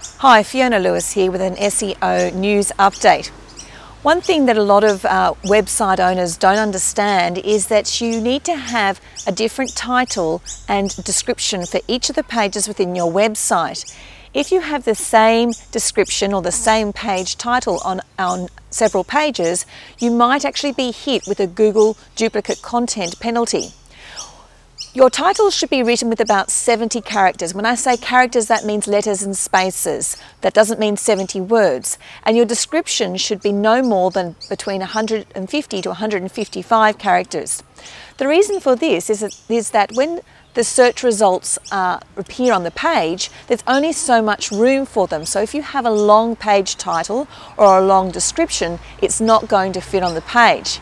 Hi, Fiona Lewis here with an SEO news update. One thing that a lot of website owners don't understand is that you need to have a different title and description for each of the pages within your website. If you have the same description or the same page title on several pages, you might actually be hit with a Google duplicate content penalty. Your title should be written with about 70 characters. When I say characters, that means letters and spaces. That doesn't mean 70 words. And your description should be no more than between 150 to 155 characters. The reason for this is that when the search results appear on the page, there's only so much room for them. So if you have a long page title or a long description, it's not going to fit on the page.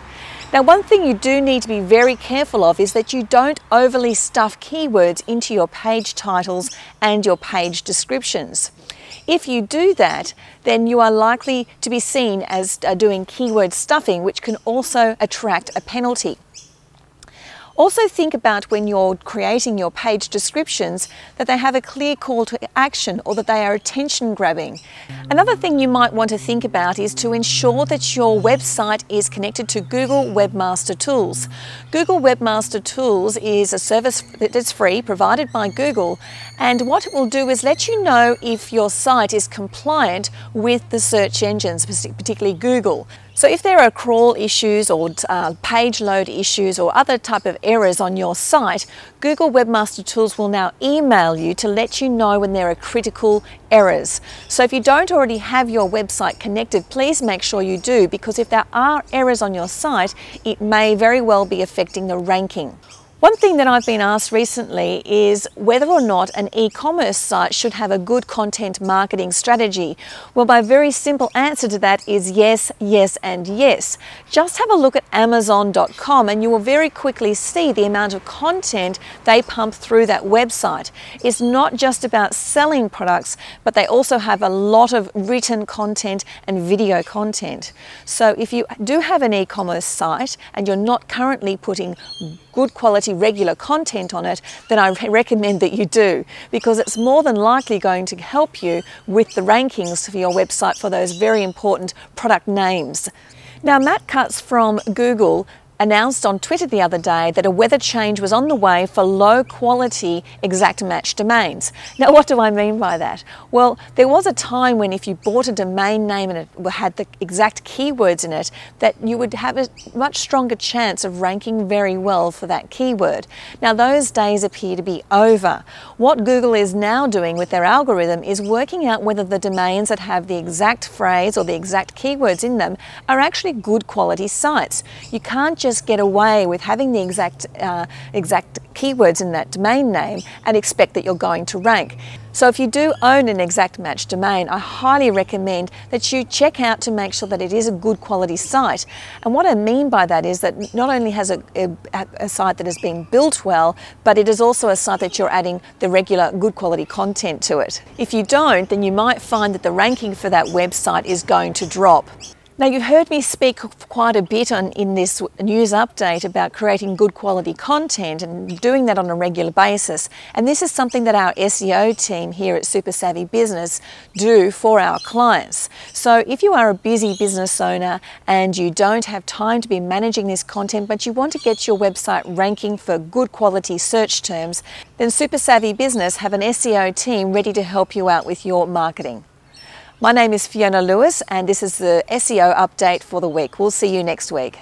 Now, one thing you do need to be very careful of is that you don't overly stuff keywords into your page titles and your page descriptions. If you do that, then you are likely to be seen as doing keyword stuffing, which can also attract a penalty. Also think about when you're creating your page descriptions that they have a clear call to action or that they are attention grabbing. Another thing you might want to think about is to ensure that your website is connected to Google Webmaster Tools. Google Webmaster Tools is a service that is free, provided by Google, and what it will do is let you know if your site is compliant with the search engines, particularly Google. So if there are crawl issues or page load issues or other type of errors on your site, Google Webmaster Tools will now email you to let you know when there are critical errors. So if you don't already have your website connected, please make sure you do, because if there are errors on your site, it may very well be affecting the ranking. One thing that I've been asked recently is whether or not an e-commerce site should have a good content marketing strategy. Well, my very simple answer to that is yes, yes, and yes. Just have a look at Amazon.com and you will very quickly see the amount of content they pump through that website. It's not just about selling products, but they also have a lot of written content and video content. So if you do have an e-commerce site and you're not currently putting good quality regular content on it, then I recommend that you do, because it's more than likely going to help you with the rankings for your website for those very important product names. Now, Matt Cutts from Google announced on Twitter the other day that a weather change was on the way for low quality exact match domains. Now, what do I mean by that? Well, there was a time when if you bought a domain name and it had the exact keywords in it, that you would have a much stronger chance of ranking very well for that keyword. Now, those days appear to be over. What Google is now doing with their algorithm is working out whether the domains that have the exact phrase or the exact keywords in them are actually good quality sites. You can't just get away with having the exact keywords in that domain name and expect that you're going to rank. So if you do own an exact match domain, I highly recommend that you check out to make sure that it is a good quality site. And what I mean by that is that not only has a site that has been built well, but it is also a site that you're adding the regular good quality content to it. If you don't, then you might find that the ranking for that website is going to drop. Now, you heard me speak quite a bit in this news update about creating good quality content and doing that on a regular basis. And this is something that our SEO team here at Super Savvy Business do for our clients. So if you are a busy business owner and you don't have time to be managing this content, but you want to get your website ranking for good quality search terms, then Super Savvy Business have an SEO team ready to help you out with your marketing. My name is Fiona Lewis and this is the SEO update for the week. We'll see you next week.